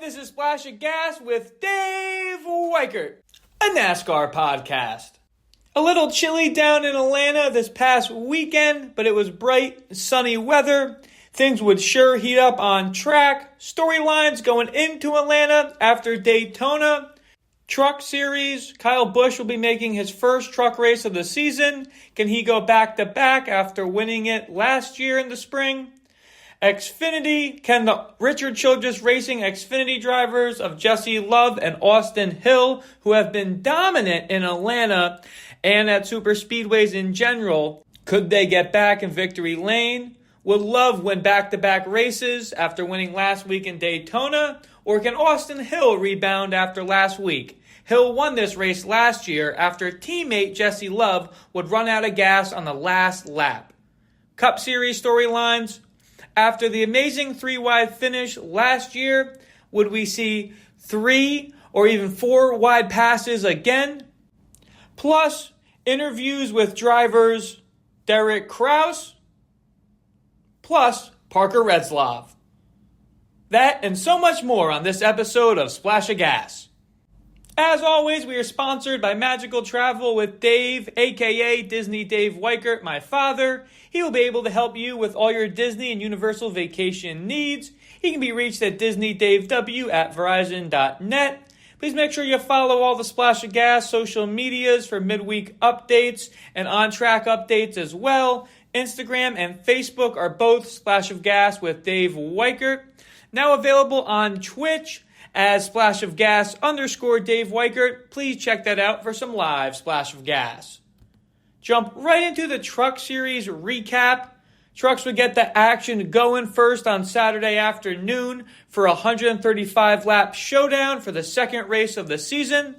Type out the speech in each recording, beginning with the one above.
This is Splash of Gas with Dave Weichert, a NASCAR podcast. A little chilly down in Atlanta this past weekend, but it was bright, sunny weather. Things would sure heat up on track. Storylines going into Atlanta after Daytona. Truck Series, Kyle Busch will be making his first truck race of the season. Can he go back-to-back after winning it last year in the spring? Xfinity, can the Richard Childress Racing Xfinity drivers of Jesse Love and Austin Hill, who have been dominant in Atlanta and at super speedways in general, could they get back in victory lane? Would Love win back-to-back races after winning last week in Daytona? Or can Austin Hill rebound after last week? Hill won this race last year after teammate Jesse Love would run out of gas on the last lap. Cup Series storylines. After the amazing three-wide finish last year, would we see 3 or even 4 wide passes again? Plus, interviews with drivers Derek Kraus, plus Parker Retzlaff. That and so much more on this episode of Splash of Gas. As always, we are sponsored by Magical Travel with Dave, a.k.a. Disney Dave Weichert, my father. He will be able to help you with all your Disney and Universal vacation needs. He can be reached at DisneyDaveW@Verizon.net. Please make sure you follow all the Splash of Gas social medias for midweek updates and on-track updates as well. Instagram and Facebook are both Splash of Gas with Dave Weichert. Now available on Twitch as Splash of Gas _ Dave Weichert. Please check that out for some live Splash of Gas. Jump right into the Truck Series recap. Trucks would get the action going first on Saturday afternoon for a 135-lap showdown for the second race of the season.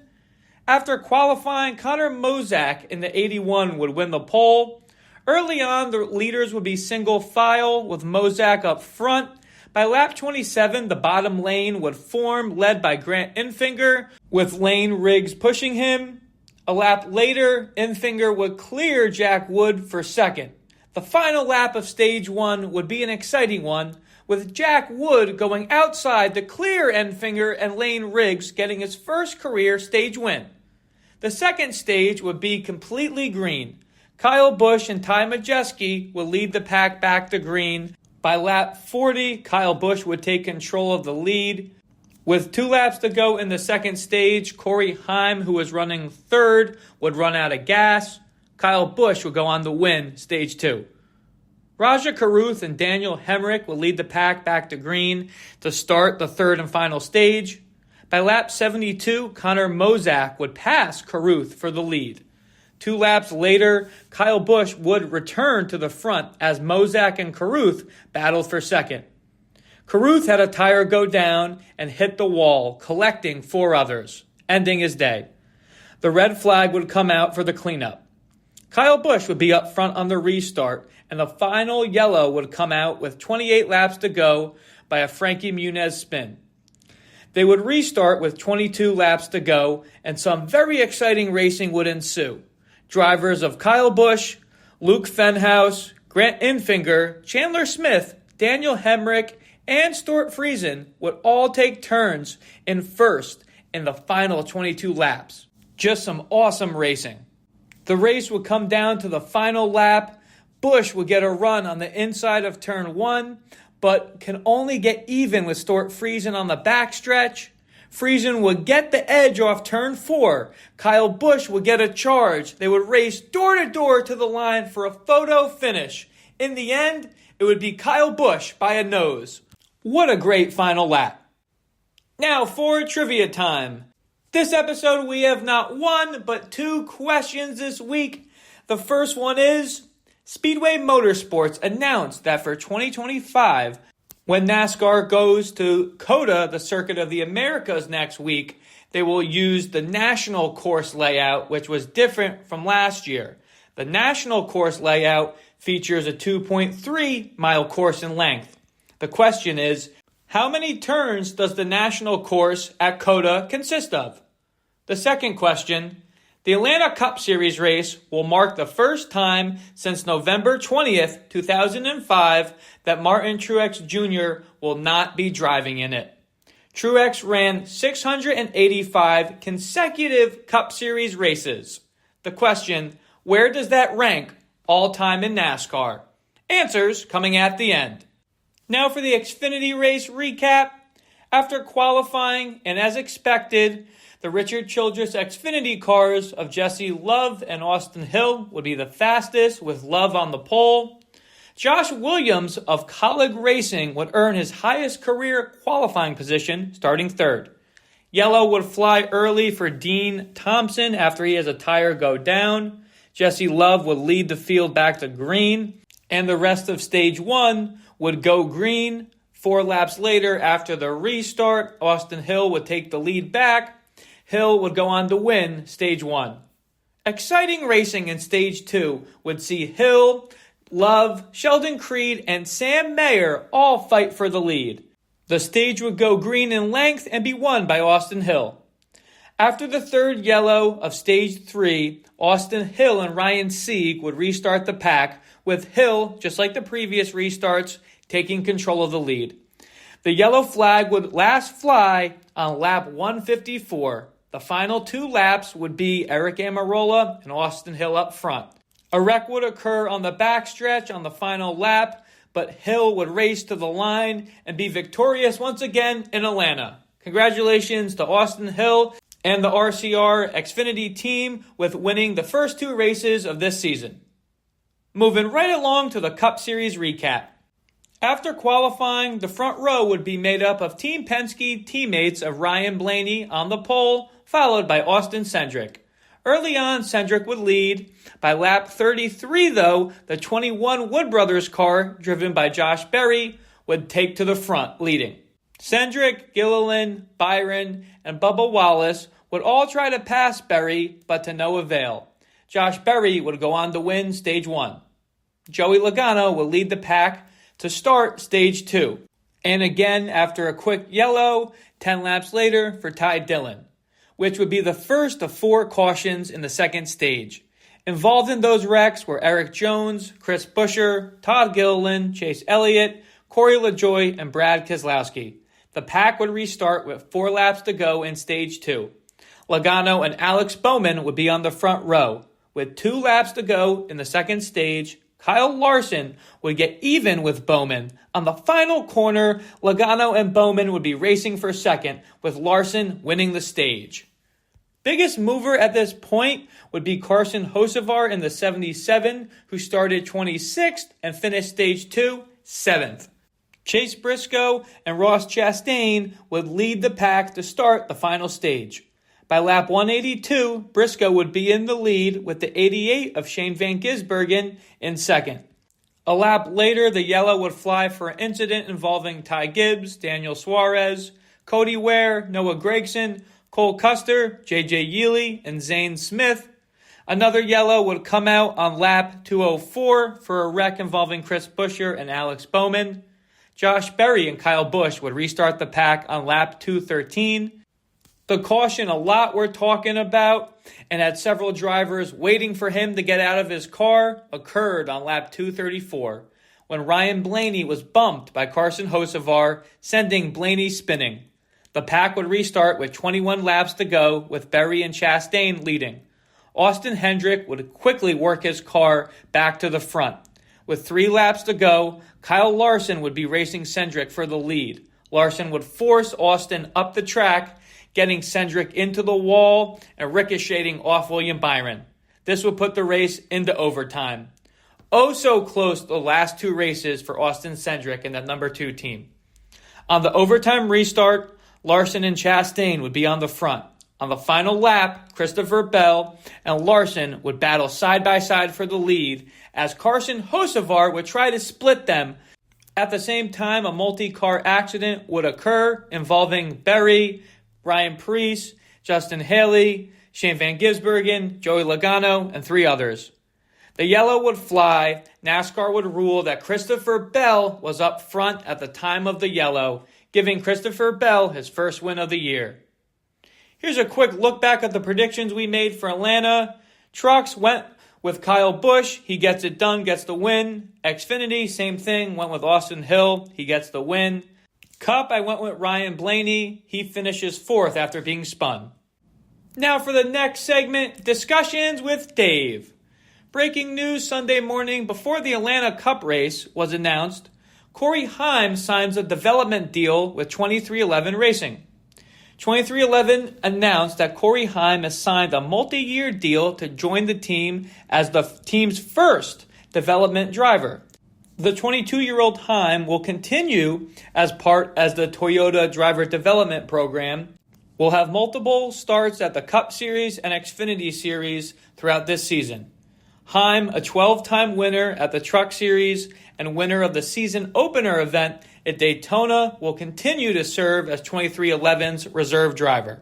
After qualifying, Connor Mozak in the 81 would win the pole. Early on, the leaders would be single file with Mozak up front. By lap 27, the bottom lane would form, led by Grant Enfinger, with Lane Riggs pushing him. A lap later, Enfinger would clear Jack Wood for second. The final lap of Stage 1 would be an exciting one, with Jack Wood going outside to clear Enfinger and Lane Riggs getting his first career stage win. The second stage would be completely green. Kyle Busch and Ty Majeski would lead the pack back to green. By lap 40, Kyle Busch would take control of the lead. With 2 laps to go in the second stage, Corey Heim, who was running third, would run out of gas. Kyle Busch would go on to win Stage 2. Raja Caruth and Daniel Hemrick would lead the pack back to green to start the third and final stage. By lap 72, Connor Mozak would pass Caruth for the lead. 2 laps later, Kyle Busch would return to the front as Mozak and Caruth battled for second. Caruth had a tire go down and hit the wall, collecting 4 others, ending his day. The red flag would come out for the cleanup. Kyle Busch would be up front on the restart, and the final yellow would come out with 28 laps to go by a Frankie Muniz spin. They would restart with 22 laps to go, and some very exciting racing would ensue. Drivers of Kyle Busch, Luke Fenhaus, Grant Enfinger, Chandler Smith, Daniel Hemrick, and Stuart Friesen would all take turns in first in the final 22 laps. Just some awesome racing. The race would come down to the final lap. Busch would get a run on the inside of turn 1, but can only get even with Stuart Friesen on the backstretch. Friesen would get the edge off turn 4. Kyle Busch would get a charge. They would race door-to-door to the line for a photo finish. In the end, it would be Kyle Busch by a nose. What a great final lap. Now for trivia time. This episode we have not 1, but 2 questions this week. The first one is, Speedway Motorsports announced that for 2025, when NASCAR goes to COTA, the Circuit of the Americas, next week, they will use the national course layout, which was different from last year. The national course layout features a 2.3-mile course in length. The question is, how many turns does the national course at COTA consist of? The second question, the Atlanta Cup Series race will mark the first time since November 20th, 2005, that Martin Truex Jr. will not be driving in it. Truex ran 685 consecutive Cup Series races. The question, where does that rank all time in NASCAR? Answers coming at the end. Now for the Xfinity race recap. After qualifying, and as expected, the Richard Childress Xfinity cars of Jesse Love and Austin Hill would be the fastest, with Love on the pole. Josh Williams of Colleague Racing would earn his highest career qualifying position, starting third. Yellow would fly early for Dean Thompson after he has a tire go down. Jesse Love would lead the field back to green, and the rest of stage one would go green. 4 laps later, after the restart, Austin Hill would take the lead back. Hill would go on to win stage one. Exciting racing in stage two would see Hill, Love, Sheldon Creed, and Sam Mayer all fight for the lead. The stage would go green in length and be won by Austin Hill. After the third yellow of stage 3, Austin Hill and Ryan Sieg would restart the pack, with Hill, just like the previous restarts, taking control of the lead. The yellow flag would last fly on lap 154. The final 2 laps would be Eric Amarola and Austin Hill up front. A wreck would occur on the backstretch on the final lap, but Hill would race to the line and be victorious once again in Atlanta. Congratulations to Austin Hill and the RCR Xfinity team with winning the first 2 races of this season. Moving right along to the Cup Series recap. After qualifying, the front row would be made up of Team Penske teammates of Ryan Blaney on the pole, followed by Austin Cindric. Early on, Cindric would lead. By lap 33, though, the 21 Wood Brothers car, driven by Josh Berry, would take to the front, leading. Cindric, Gilliland, Byron, and Bubba Wallace would all try to pass Berry, but to no avail. Josh Berry would go on to win stage 1. Joey Logano would lead the pack to start stage 2. And again, after a quick yellow, 10 laps later for Ty Dillon, which would be the first of 4 cautions in the second stage. Involved in those wrecks were Eric Jones, Chris Buescher, Todd Gilliland, Chase Elliott, Corey LaJoie, and Brad Keselowski. The pack would restart with 4 laps to go in stage 2. Logano and Alex Bowman would be on the front row. With 2 laps to go in the second stage, Kyle Larson would get even with Bowman. On the final corner, Logano and Bowman would be racing for second, with Larson winning the stage. Biggest mover at this point would be Carson Hocevar in the 77, who started 26th and finished stage 2, 7th. Chase Briscoe and Ross Chastain would lead the pack to start the final stage. By lap 182, Briscoe would be in the lead with the 88 of Shane Van Gisbergen in second. A lap later, the yellow would fly for an incident involving Ty Gibbs, Daniel Suarez, Cody Ware, Noah Gragson, Cole Custer, J.J. Yealy, and Zane Smith. Another yellow would come out on lap 204 for a wreck involving Chris Buescher and Alex Bowman. Josh Berry and Kyle Busch would restart the pack on lap 213. The caution a lot we're talking about, and had several drivers waiting for him to get out of his car, occurred on lap 234, when Ryan Blaney was bumped by Carson Hocevar, sending Blaney spinning. The pack would restart with 21 laps to go, with Berry and Chastain leading. Austin Hendrick would quickly work his car back to the front. With 3 laps to go, Kyle Larson would be racing Cindric for the lead. Larson would force Austin up the track, getting Cindric into the wall and ricocheting off William Byron. This would put the race into overtime. Oh so close to the last 2 races for Austin Cindric and the number 2 team. On the overtime restart, Larson and Chastain would be on the front. On the final lap, Christopher Bell and Larson would battle side by side for the lead, as Carson Hocevar would try to split them. At the same time, a multi-car accident would occur involving Berry, Ryan Preece, Justin Haley, Shane Van Gisbergen, Joey Logano, and 3 others. The yellow would fly. NASCAR would rule that Christopher Bell was up front at the time of the yellow, giving Christopher Bell his first win of the year. Here's a quick look back at the predictions we made for Atlanta. Trucks went with Kyle Busch. He gets it done, gets the win. Xfinity, same thing, went with Austin Hill. He gets the win. Cup, I went with Ryan Blaney. He finishes 4th after being spun. Now for the next segment, discussions with Dave. Breaking news Sunday morning before the Atlanta Cup race was announced, Corey Heim signs a development deal with 23XI Racing. 23XI announced that Corey Heim has signed a multi-year deal to join the team as the team's first development driver. The 22-year-old Heim will continue as the Toyota Driver Development Program. Will have multiple starts at the Cup Series and Xfinity Series throughout this season. Heim, a 12-time winner at the Truck Series and winner of the season opener event at Daytona, will continue to serve as 23XI's reserve driver.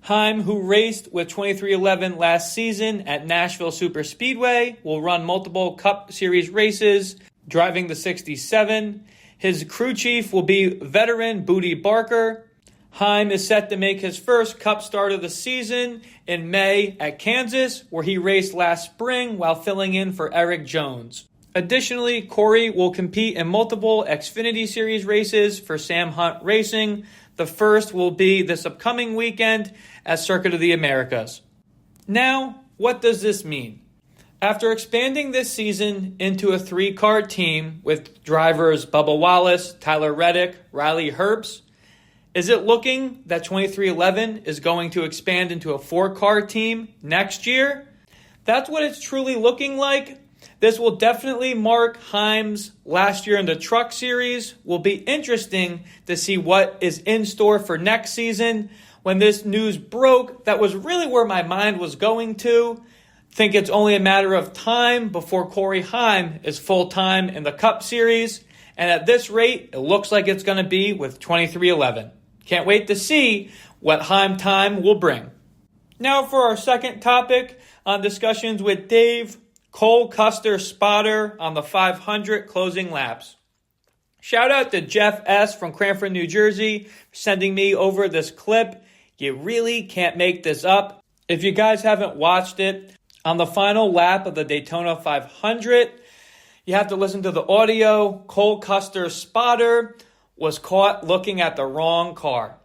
Heim, who raced with 23XI last season at Nashville Super Speedway, will run multiple Cup Series races, driving the 67. His crew chief will be veteran Booty Barker. Heim is set to make his first Cup start of the season in May at Kansas, where he raced last spring while filling in for Eric Jones. Additionally, Corey will compete in multiple Xfinity Series races for Sam Hunt Racing. The first will be this upcoming weekend at Circuit of the Americas. Now, what does this mean? After expanding this season into a 3-car team with drivers Bubba Wallace, Tyler Reddick, Riley Herbst, is it looking that 23XI is going to expand into a 4-car team next year? That's what it's truly looking like. This will definitely mark Heim's last year in the Truck Series. Will be interesting to see what is in store for next season. When this news broke, that was really where my mind was going to. Think it's only a matter of time before Corey Heim is full-time in the Cup Series. And at this rate, it looks like it's going to be with 23XI. Can't wait to see what Heim time will bring. Now for our second topic on discussions with Dave, Cole Custer spotter on the 500 closing laps. Shout out to Jeff S. from Cranford, New Jersey, for sending me over this clip. You really can't make this up. If you guys haven't watched it, on the final lap of the Daytona 500, you have to listen to the audio. Cole Custer's spotter was caught looking at the wrong car.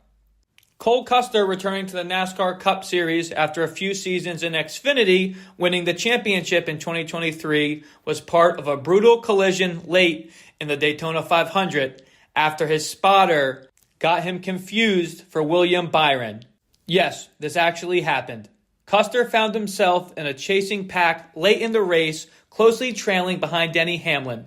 Cole Custer, returning to the NASCAR Cup Series after a few seasons in Xfinity, winning the championship in 2023, was part of a brutal collision late in the Daytona 500 after his spotter got him confused for William Byron. Yes, this actually happened. Custer found himself in a chasing pack late in the race, closely trailing behind Denny Hamlin.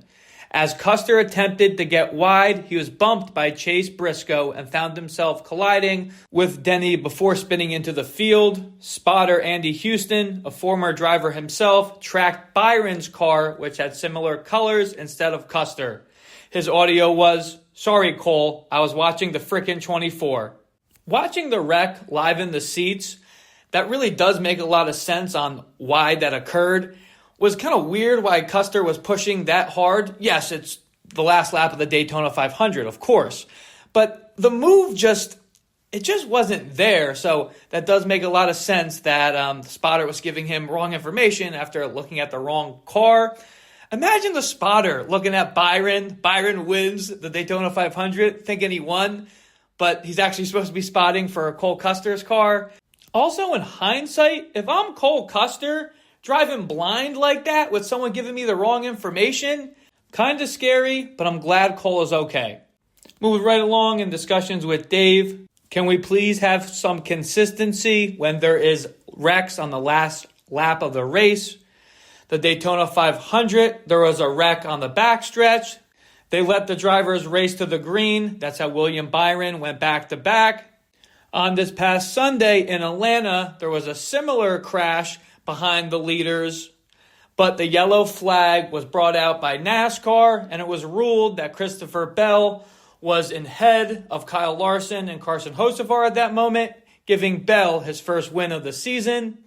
As Custer attempted to get wide, he was bumped by Chase Briscoe and found himself colliding with Denny before spinning into the field. Spotter Andy Houston, a former driver himself, tracked Byron's car, which had similar colors, instead of Custer. His audio was, "Sorry, Cole, I was watching the frickin' 24. Watching the wreck live in the seats, that really does make a lot of sense on why that occurred. Was kind of weird why Custer was pushing that hard. Yes, it's the last lap of the Daytona 500, of course. But the move just wasn't there. So that does make a lot of sense that the spotter was giving him wrong information after looking at the wrong car. Imagine the spotter looking at Byron. Byron wins the Daytona 500, thinking he won, but he's actually supposed to be spotting for Cole Custer's car. Also, in hindsight, if I'm Cole Custer, driving blind like that with someone giving me the wrong information, kind of scary, but I'm glad Cole is okay. Moving right along in discussions with Dave, can we please have some consistency when there is wrecks on the last lap of the race? The Daytona 500, there was a wreck on the backstretch. They let the drivers race to the green. That's how William Byron went back to back. On this past Sunday in Atlanta, there was a similar crash behind the leaders, but the yellow flag was brought out by NASCAR, and it was ruled that Christopher Bell was in head of Kyle Larson and Carson Hocevar at that moment, giving Bell his first win of the season.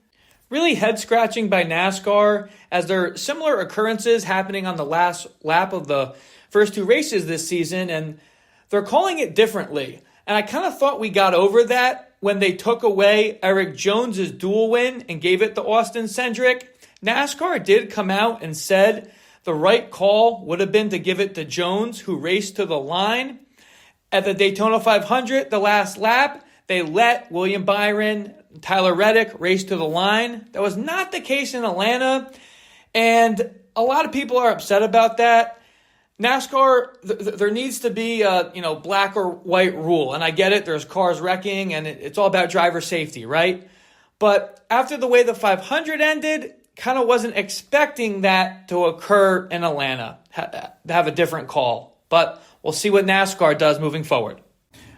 Really head-scratching by NASCAR, as there are similar occurrences happening on the last lap of the first two races this season, and they're calling it differently. And I kind of thought we got over that when they took away Eric Jones's dual win and gave it to Austin Cindric. NASCAR did come out and said the right call would have been to give it to Jones, who raced to the line. At the Daytona 500, the last lap, they let William Byron, Tyler Reddick race to the line. That was not the case in Atlanta, and a lot of people are upset about that. NASCAR, there needs to be a black or white rule, and I get it. There's cars wrecking, and it's all about driver safety, right? But after the way the 500 ended, kind of wasn't expecting that to occur in Atlanta, to have a different call. But we'll see what NASCAR does moving forward.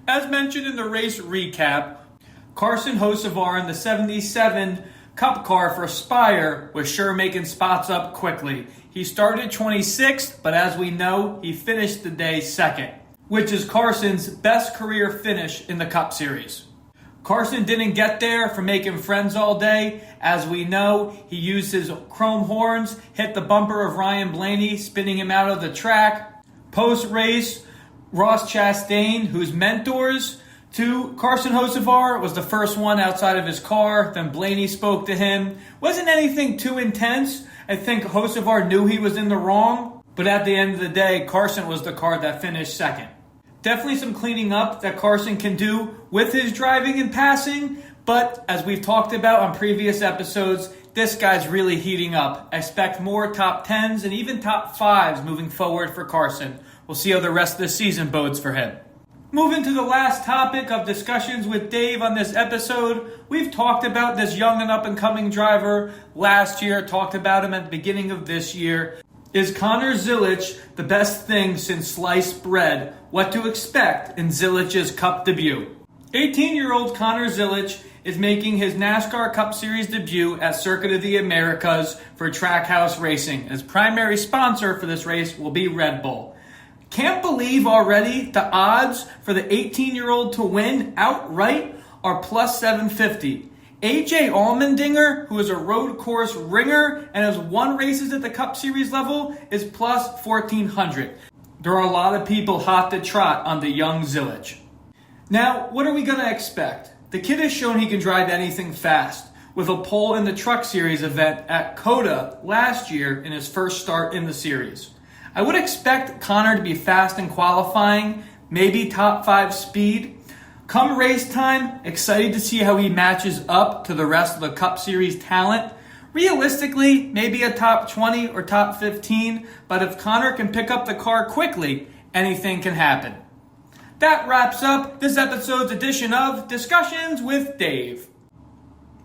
As mentioned in the race recap, Carson Hocevar in the 77 Cup car for Spire was sure making spots up quickly. He started 26th, but as we know, he finished the day second, which is Carson's best career finish in the Cup Series. Carson didn't get there for making friends all day. As we know, he used his chrome horns, hit the bumper of Ryan Blaney, spinning him out of the track. Post-race, Ross Chastain, who's mentors to Carson Hocevar, was the first one outside of his car. Then Blaney spoke to him. Wasn't anything too intense. I think Hocevar knew he was in the wrong, but at the end of the day, Carson was the car that finished second. Definitely some cleaning up that Carson can do with his driving and passing, but as we've talked about on previous episodes, this guy's really heating up. I expect more top 10s and even top 5s moving forward for Carson. We'll see how the rest of the season bodes for him. Moving to the last topic of discussions with Dave on this episode, we've talked about this young and up-and-coming driver last year, talked about him at the beginning of this year. Is Connor Zilisch the best thing since sliced bread? What to expect in Zilich's Cup debut? 18-year-old Connor Zilisch is making his NASCAR Cup Series debut at Circuit of the Americas for Trackhouse Racing. His primary sponsor for this race will be Red Bull. Can't believe already the odds for the 18-year-old to win outright are plus 750. AJ Allmendinger, who is a road course ringer and has won races at the Cup Series level, is plus 1,400. There are a lot of people hot to trot on the young Zilisch. Now, what are we going to expect? The kid has shown he can drive anything fast, with a pole in the Truck Series event at COTA last year in his first start in the series. I would expect Connor to be fast in qualifying, maybe top 5 speed. Come race time, excited to see how he matches up to the rest of the Cup Series talent. Realistically, maybe a top 20 or top 15, but if Connor can pick up the car quickly, anything can happen. That wraps up this episode's edition of Discussions with Dave.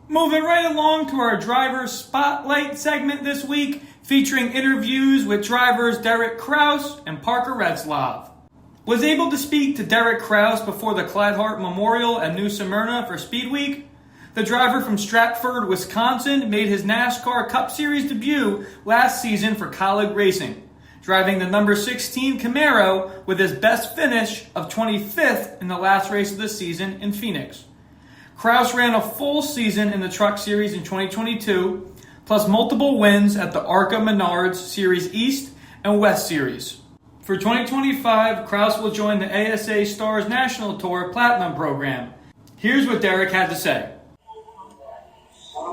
Moving right along to our driver spotlight segment this week, featuring interviews with drivers Derek Kraus and Parker Retzlaff. Was able to speak to Derek Kraus before the Clyde Hart Memorial at New Smyrna for Speed Week. The driver from Stratford, Wisconsin, made his NASCAR Cup Series debut last season for Colleague Racing, driving the number 16 Camaro with his best finish of 25th in the last race of the season in Phoenix. Kraus ran a full season in the Truck Series in 2022, plus multiple wins at the ARCA Menards Series East and West Series. For 2025, Kraus will join the ASA Stars National Tour Platinum program. Here's what Derek had to say.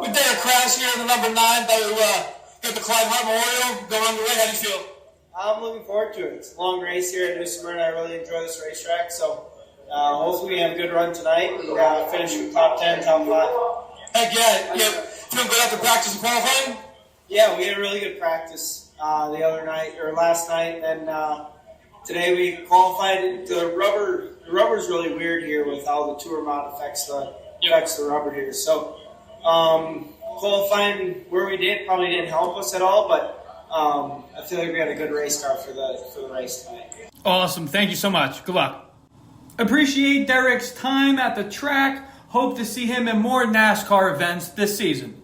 With Derek Kraus here in the number 9, got the Clyde Hart Memorial going underway. How do you feel? I'm looking forward to it. It's a long race here at New Smyrna. I really enjoy this racetrack, so hopefully we have a good run tonight. We finish with top 10, top 5. Heck yeah. Feeling good after practice and qualifying? Yeah, we had a really good practice last night, and today we qualified. The rubber's really weird here with how the tour mount affects the rubber here. So qualifying where we did probably didn't help us at all, but I feel like we had a good race car for the race tonight. Awesome. Thank you so much. Good luck. Appreciate Derek's time at the track. Hope to see him in more NASCAR events this season.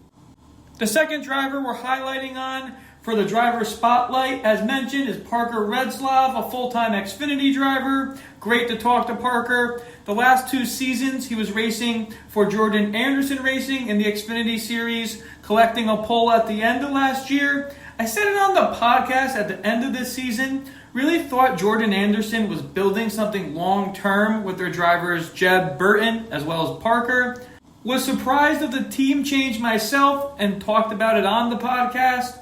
The second driver we're highlighting on for the driver spotlight, as mentioned, is Parker Retzlaff, a full-time Xfinity driver. Great to talk to Parker. The last 2 seasons, he was racing for Jordan Anderson Racing in the Xfinity Series, collecting a pole at the end of last year. I said it on the podcast at the end of this season. Really thought Jordan Anderson was building something long-term with their drivers Jeb Burton as well as Parker. Was surprised at the team change myself and talked about it on the podcast.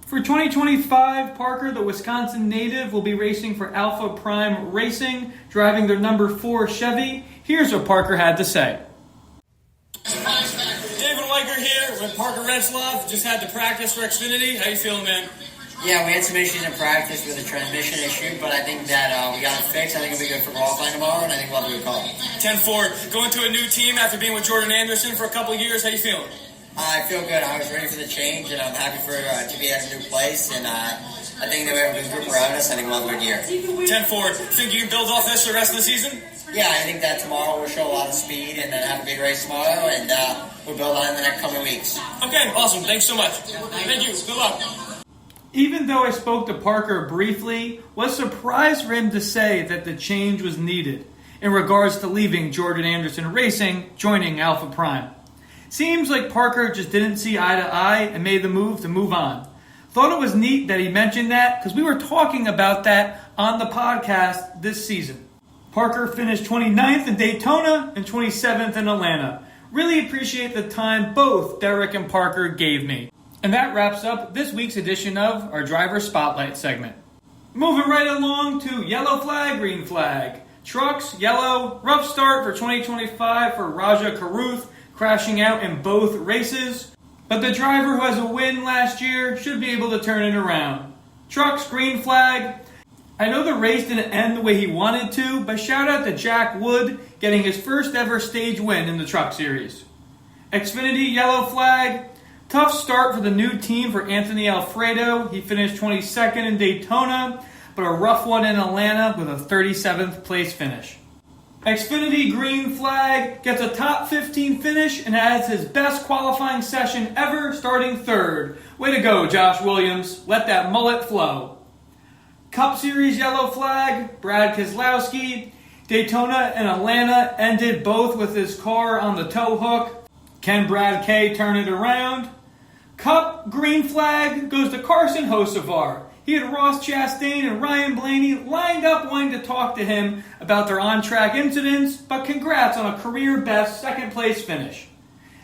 For 2025, Parker, the Wisconsin native, will be racing for Alpha Prime Racing, driving their number 4 Chevy. Here's what Parker had to say. David Weicker here with Parker Retzlaff. Just had to practice for Xfinity. How you feeling, man? Yeah, we had some issues in practice with a transmission issue, but I think that we got it fixed. I think it'll be good for qualifying tomorrow, and I think we'll have a good call. 10-4. Going to a new team after being with Jordan Anderson for a couple of years. How you feeling? I feel good. I was ready for the change, and I'm happy to be at a new place, and I think that we have a good group around us. I think we'll have a good year. 10-4. Think you can build off this the rest of the season? Yeah, I think that tomorrow we'll show a lot of speed and then have a big race tomorrow, and we'll build on it in the next coming weeks. Okay, awesome. Thanks so much. Thank you. Good luck. Even though I spoke to Parker briefly, was surprised for him to say that the change was needed in regards to leaving Jordan Anderson Racing, joining Alpha Prime. Seems like Parker just didn't see eye to eye and made the move to move on. Thought it was neat that he mentioned that because we were talking about that on the podcast this season. Parker finished 29th in Daytona and 27th in Atlanta. Really appreciate the time both Derek and Parker gave me. And that wraps up this week's edition of our Driver Spotlight segment. Moving right along to yellow flag, green flag. Trucks, yellow, rough start for 2025 for Raja Karuth, crashing out in both races. But the driver who has a win last year should be able to turn it around. Trucks, green flag. I know the race didn't end the way he wanted to, but shout out to Jack Wood getting his first ever stage win in the Truck Series. Xfinity, yellow flag. Tough start for the new team for Anthony Alfredo. He finished 22nd in Daytona, but a rough one in Atlanta with a 37th place finish. Xfinity green flag gets a top 15 finish and has his best qualifying session ever, starting third. Way to go, Josh Williams. Let that mullet flow. Cup Series yellow flag, Brad Keselowski. Daytona and Atlanta ended both with his car on the tow hook. Can Brad K turn it around? Cup green flag goes to Carson Hocevar. He had Ross Chastain and Ryan Blaney lined up wanting to talk to him about their on-track incidents, but congrats on a career-best second-place finish.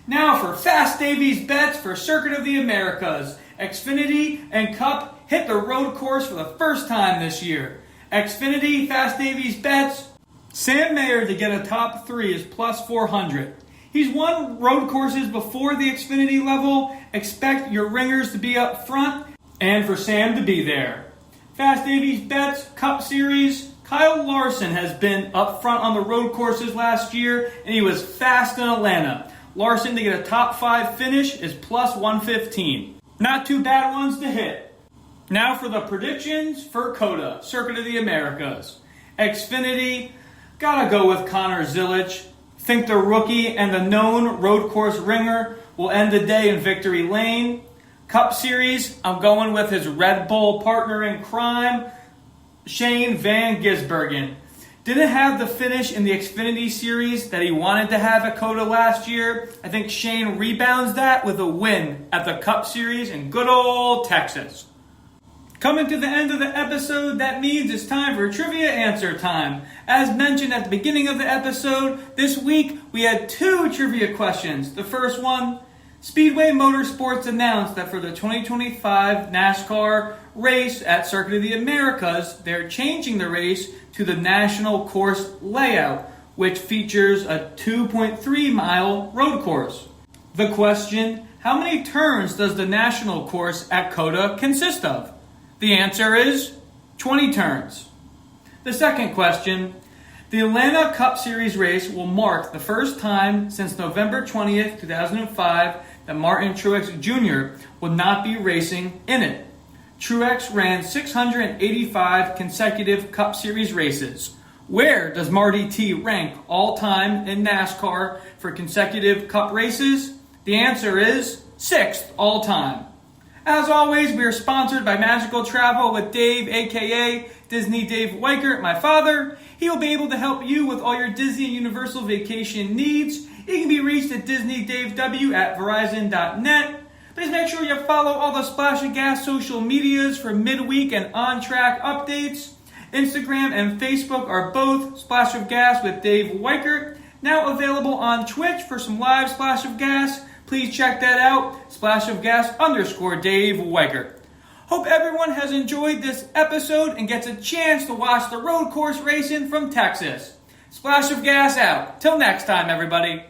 Now for Fast Davies bets for Circuit of the Americas. Xfinity and Cup hit the road course for the first time this year. Xfinity, Fast Davies bets. Sam Mayer to get a top 3 is plus 400. He's won road courses before the Xfinity level. Expect your ringers to be up front and for Sam to be there. Fast Davies bets, Cup Series. Kyle Larson has been up front on the road courses last year, and he was fast in Atlanta. Larson to get a top 5 finish is plus 115. Not too bad ones to hit. Now for the predictions for COTA, Circuit of the Americas. Xfinity, gotta go with Connor Zilic. Think the rookie and the known road course ringer will end the day in victory lane. Cup Series, I'm going with his Red Bull partner in crime, Shane Van Gisbergen. Didn't have the finish in the Xfinity Series that he wanted to have at COTA last year. I think Shane rebounds that with a win at the Cup Series in good old Texas. Coming to the end of the episode, that means it's time for trivia answer time. As mentioned at the beginning of the episode, this week we had 2 trivia questions. The first one, Speedway Motorsports announced that for the 2025 NASCAR race at Circuit of the Americas, they're changing the race to the National Course Layout, which features a 2.3-mile road course. The question, how many turns does the National Course at COTA consist of? The answer is 20 turns. The second question, the Atlanta Cup Series race will mark the first time since November 20th, 2005 that Martin Truex Jr. will not be racing in it. Truex ran 685 consecutive Cup Series races. Where does Marty T rank all time in NASCAR for consecutive Cup races? The answer is 6th all time. As always, we are sponsored by Magical Travel with Dave, aka Disney Dave Weichert, my father. He will be able to help you with all your Disney and Universal vacation needs. He can be reached at DisneyDaveW@Verizon.net. Please make sure you follow all the Splash of Gas social medias for midweek and on-track updates. Instagram and Facebook are both Splash of Gas with Dave Weichert. Now available on Twitch for some live Splash of Gas. Please check that out, _Dave Weichert. Hope everyone has enjoyed this episode and gets a chance to watch the road course racing from Texas. Splash of Gas out. Till next time, everybody.